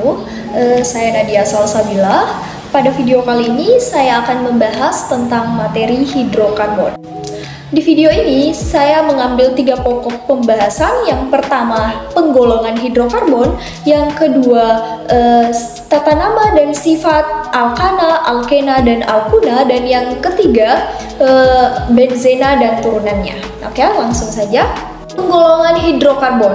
wabarakatuh. Saya Nadia Salsabila. Pada video kali ini saya akan membahas tentang materi hidrokarbon. Di video ini saya mengambil 3 pokok pembahasan. Yang pertama, penggolongan hidrokarbon. Yang kedua, tata nama dan sifat alkana, alkena, dan alkuna. Dan yang ketiga, benzena dan turunannya. Oke, langsung saja. Penggolongan hidrokarbon.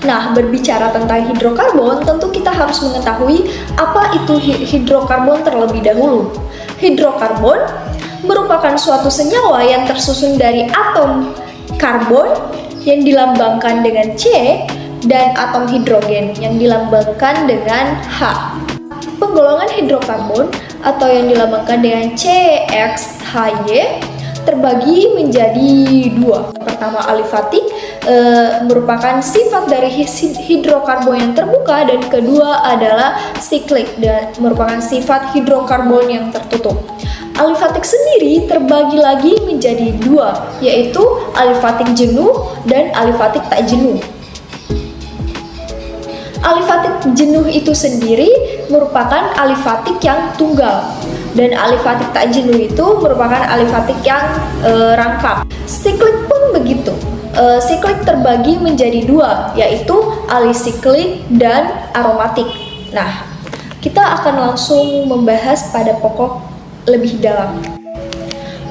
Nah, berbicara tentang hidrokarbon, tentu kita harus mengetahui apa itu hidrokarbon terlebih dahulu. Hidrokarbon merupakan suatu senyawa yang tersusun dari atom karbon yang dilambangkan dengan C dan atom hidrogen yang dilambangkan dengan H. Penggolongan hidrokarbon atau yang dilambangkan dengan CXHY terbagi menjadi 2. Pertama, alifatik, merupakan sifat dari hidrokarbon yang terbuka, dan kedua adalah siklik, dan merupakan sifat hidrokarbon yang tertutup. Alifatik sendiri terbagi lagi menjadi 2, yaitu alifatik jenuh dan alifatik tak jenuh. Alifatik jenuh itu sendiri merupakan alifatik yang tunggal, dan alifatik tak jenuh itu merupakan alifatik yang rangkap. Siklik pun begitu. Siklik terbagi menjadi 2, yaitu alisiklik dan aromatik. Nah, kita akan langsung membahas pada pokok lebih dalam.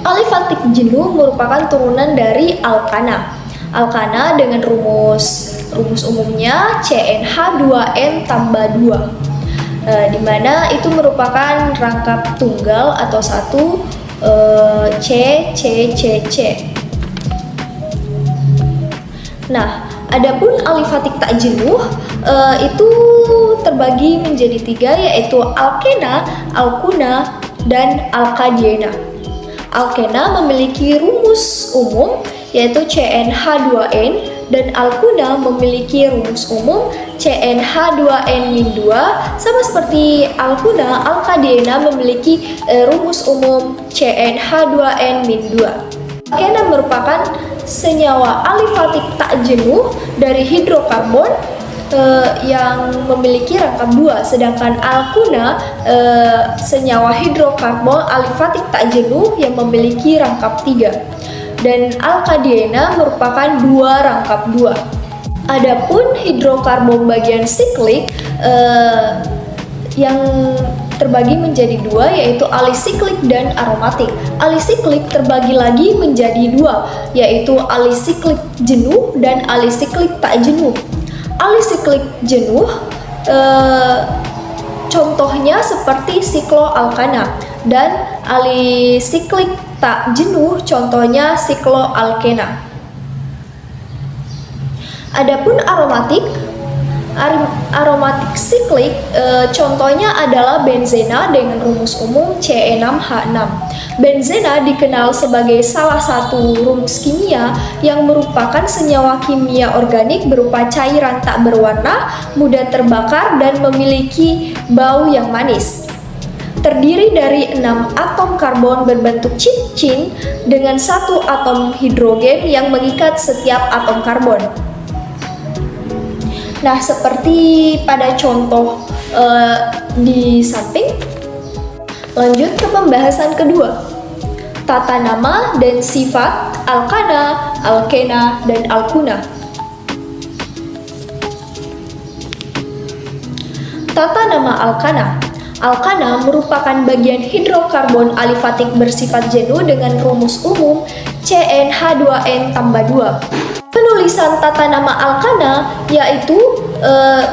Alifatik jenuh merupakan turunan dari alkana. Alkana dengan rumus umumnya CnH2n tambah 2, di mana itu merupakan rangkap tunggal atau satu, C. Nah, adapun alifatik tak jenuh itu terbagi menjadi 3, yaitu alkena, alkuna, dan alkadiena. Alkena memiliki rumus umum yaitu CnH2n, dan alkuna memiliki rumus umum CnH2n-2. Sama seperti alkuna, alkadiena memiliki rumus umum CnH2n-2. Alkena merupakan senyawa alifatik tak jenuh dari hidrokarbon yang memiliki rangkap 2, sedangkan alkuna senyawa hidrokarbon alifatik tak jenuh yang memiliki rangkap 3. Dan alkadiena merupakan 2 rangkap 2. Adapun hidrokarbon bagian siklik yang terbagi menjadi 2, yaitu alisiklik dan aromatik. Alisiklik terbagi lagi menjadi 2, yaitu alisiklik jenuh dan alisiklik tak jenuh. Alisiklik jenuh contohnya seperti sikloalkana, dan alisiklik tak jenuh contohnya sikloalkena. Adapun aromatik siklik contohnya adalah benzena dengan rumus umum Ce6H6. Benzena dikenal sebagai salah satu rumus kimia yang merupakan senyawa kimia organik berupa cairan tak berwarna, mudah terbakar, dan memiliki bau yang manis. Terdiri dari 6 atom karbon berbentuk cincin dengan 1 atom hidrogen yang mengikat setiap atom karbon. Nah, seperti pada contoh di samping. Lanjut ke pembahasan kedua. Tata nama dan sifat alkana, alkena, dan alkuna. Tata nama alkana. Alkana merupakan bagian hidrokarbon alifatik bersifat jenuh dengan rumus umum CnH2n tambah 2. Penulisan tata nama alkana yaitu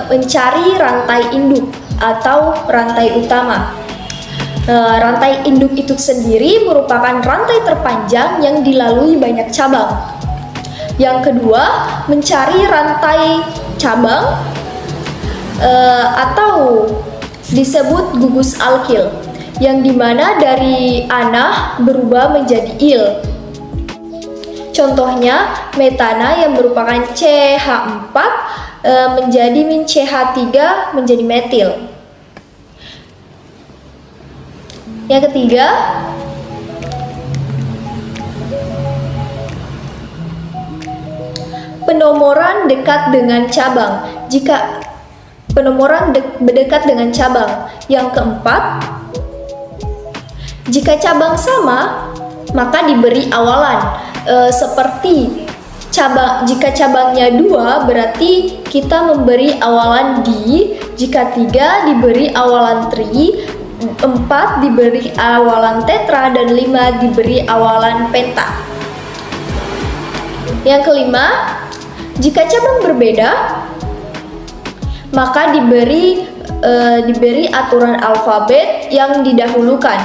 mencari rantai induk atau rantai utama. Rantai induk itu sendiri merupakan rantai terpanjang yang dilalui banyak cabang. Yang kedua, mencari rantai cabang atau disebut gugus alkil, yang dimana dari anah berubah menjadi il. Contohnya metana yang merupakan CH4 menjadi min CH3 menjadi metil. Yang ketiga, penomoran dekat dengan cabang. Jika penomoran berdekat dengan cabang. Yang keempat, jika cabang sama, maka diberi awalan. Seperti jika cabangnya 2, berarti kita memberi awalan di. Jika 3, diberi awalan tri. 4, diberi awalan tetra. Dan 5, diberi awalan penta. Yang kelima, jika cabang berbeda, maka diberi aturan alfabet yang didahulukan,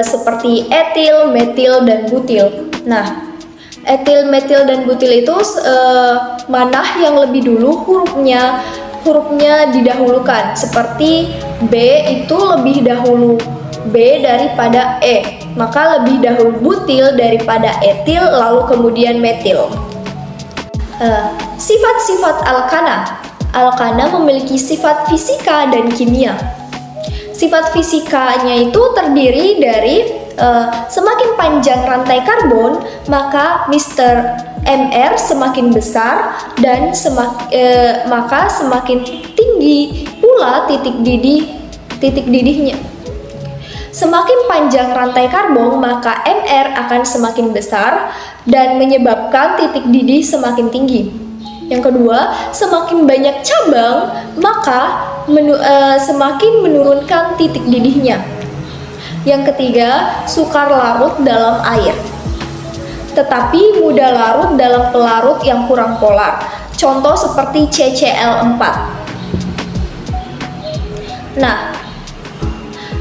seperti etil, metil, dan butil. Nah, etil, metil, dan butil itu mana yang lebih dulu hurufnya didahulukan. Seperti B itu lebih dahulu B daripada E, maka lebih dahulu butil daripada etil, lalu kemudian metil. Sifat-sifat alkana. Alkana memiliki sifat fisika dan kimia. Sifat fisikanya itu terdiri dari semakin panjang rantai karbon, maka Mr. Mr semakin besar dan maka semakin tinggi pula titik didihnya. Semakin panjang rantai karbon, maka Mr akan semakin besar dan menyebabkan titik didih semakin tinggi. Yang kedua, semakin banyak cabang, maka semakin menurunkan titik didihnya. Yang ketiga, sukar larut dalam air, tetapi mudah larut dalam pelarut yang kurang polar. Contoh seperti CCl4. Nah,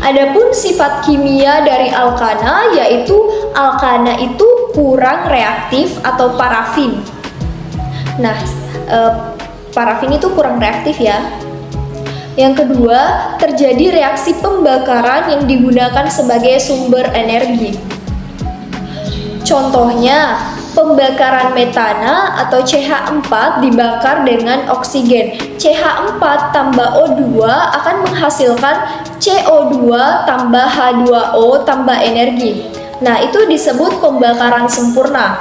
adapun sifat kimia dari alkana, yaitu alkana itu kurang reaktif atau parafin. Nah, parafin itu kurang reaktif ya. Yang kedua, terjadi reaksi pembakaran yang digunakan sebagai sumber energi. Contohnya, pembakaran metana atau CH4 dibakar dengan oksigen. CH4 tambah O2 akan menghasilkan CO2 tambah H2O tambah energi. Nah, itu disebut pembakaran sempurna.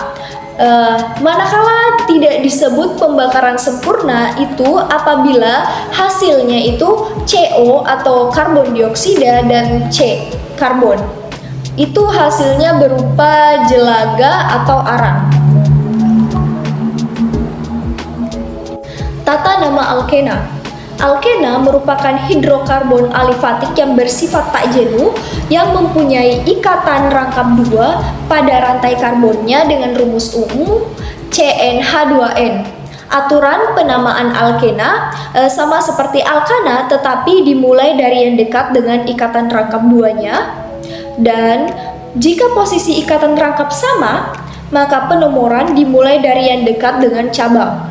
Manakala tidak disebut pembakaran sempurna itu apabila hasilnya itu CO atau karbon dioksida dan C karbon. Itu hasilnya berupa jelaga atau arang. Tata nama alkena. Alkena merupakan hidrokarbon alifatik yang bersifat tak jenuh yang mempunyai ikatan rangkap 2 pada rantai karbonnya dengan rumus umum CnH2n. Aturan penamaan alkena sama seperti alkana, tetapi dimulai dari yang dekat dengan ikatan rangkap 2-nya. Dan jika posisi ikatan rangkap sama, maka penomoran dimulai dari yang dekat dengan cabang.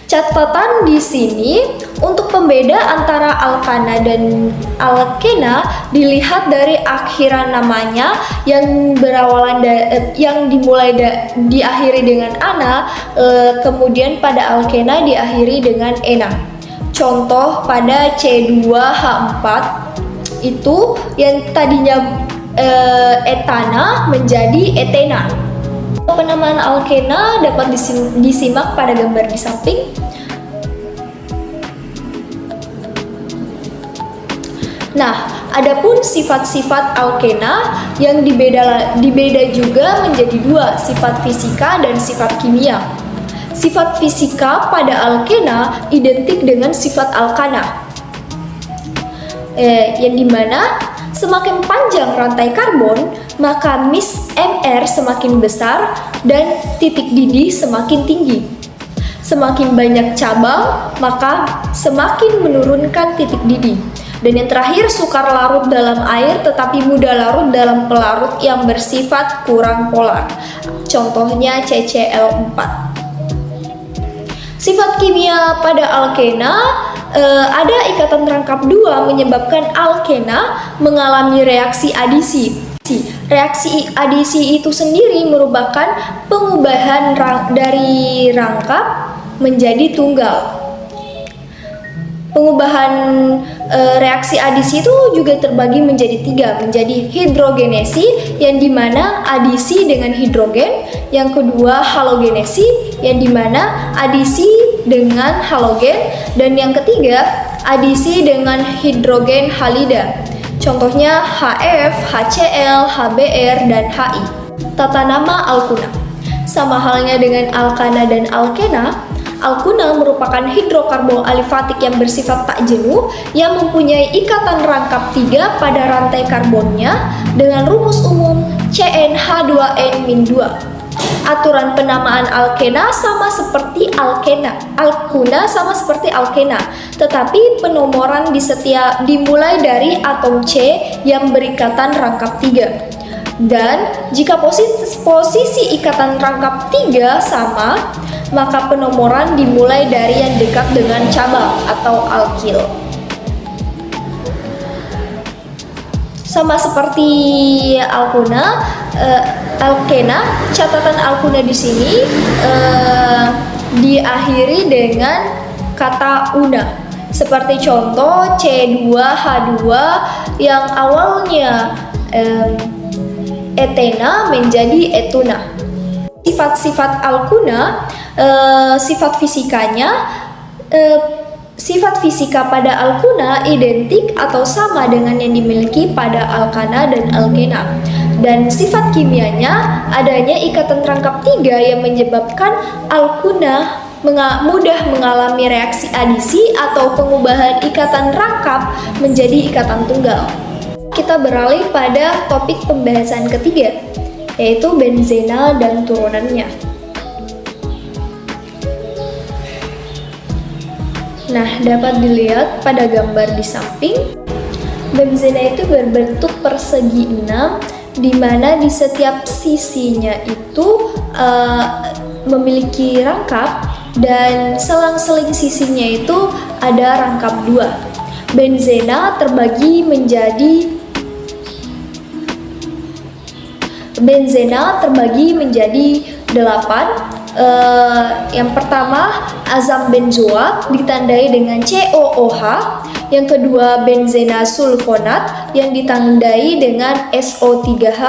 Catatan di sini untuk pembeda antara alkana dan alkena dilihat dari akhiran namanya yang berawalan yang diakhiri dengan ana, kemudian pada alkena diakhiri dengan ena. Contoh pada C2H4 itu yang tadinya etana menjadi etena. Penamaan alkena dapat disimak pada gambar di samping. Nah, adapun sifat-sifat alkena yang dibeda juga menjadi 2, sifat fisika dan sifat kimia. Sifat fisika pada alkena identik dengan sifat alkana, yang dimana semakin panjang rantai karbon, maka Mr semakin besar dan titik didih semakin tinggi. Semakin banyak cabang, maka semakin menurunkan titik didih. Dan yang terakhir, sukar larut dalam air tetapi mudah larut dalam pelarut yang bersifat kurang polar. Contohnya CCl4. Sifat kimia pada alkena, ada ikatan rangkap 2 menyebabkan alkena mengalami reaksi adisi. Reaksi adisi itu sendiri merupakan pengubahan dari rangkap menjadi tunggal. Pengubahan reaksi adisi itu juga terbagi menjadi 3, menjadi hidrogenesi yang dimana adisi dengan hidrogen, yang kedua halogenesi yang dimana adisi dengan halogen, dan yang ketiga adisi dengan hidrogen halida. Contohnya HF, HCl, HBr, dan HI. Tata nama alkuna. Sama halnya dengan alkana dan alkena, alkuna merupakan hidrokarbon alifatik yang bersifat tak jenuh yang mempunyai ikatan rangkap 3 pada rantai karbonnya dengan rumus umum CnH2n-2. Aturan penamaan alkena sama seperti alkena. Alkuna sama seperti alkena, tetapi penomoran dimulai dari atom C yang berikatan rangkap 3. Dan jika posisi ikatan rangkap 3 sama, maka penomoran dimulai dari yang dekat dengan cabang atau alkil. Sama seperti alkena, catatan alkuna di sini diakhiri dengan kata una. Seperti contoh C2H2 yang awalnya etena menjadi etuna. Sifat-sifat alkuna, sifat fisika pada alkuna identik atau sama dengan yang dimiliki pada alkana dan alkena. Dan sifat kimianya adanya ikatan rangkap 3 yang menyebabkan alkuna mudah mengalami reaksi adisi atau pengubahan ikatan rangkap menjadi ikatan tunggal. Kita beralih pada topik pembahasan ketiga, yaitu benzena dan turunannya. Nah, dapat dilihat pada gambar di samping, benzena itu berbentuk persegi 6, di mana di setiap sisinya itu memiliki rangkap, dan selang-seling sisinya itu ada rangkap 2. Benzena terbagi menjadi 8. Yang pertama azam benzoat ditandai dengan COOH, yang kedua benzena sulfonat yang ditandai dengan SO3H,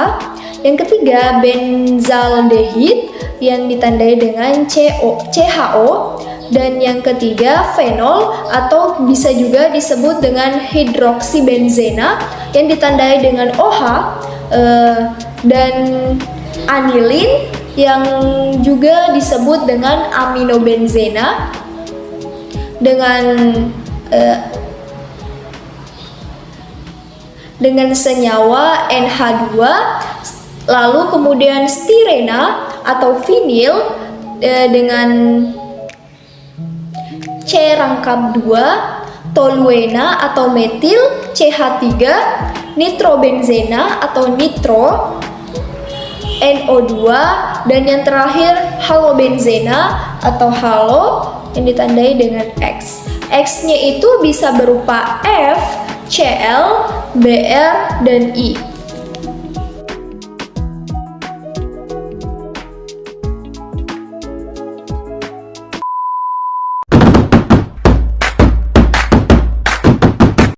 yang ketiga benzaldehid yang ditandai dengan CHO, dan yang ketiga fenol atau bisa juga disebut dengan hidroksibenzena yang ditandai dengan OH, dan anilin yang juga disebut dengan aminobenzena dengan senyawa NH2, lalu kemudian stirena atau vinil dengan C rangkap 2, toluena atau metil CH3, nitrobenzena atau nitro NO2, dan yang terakhir halobenzena atau halo yang ditandai dengan X. X-nya itu bisa berupa F, Cl, Br, dan I.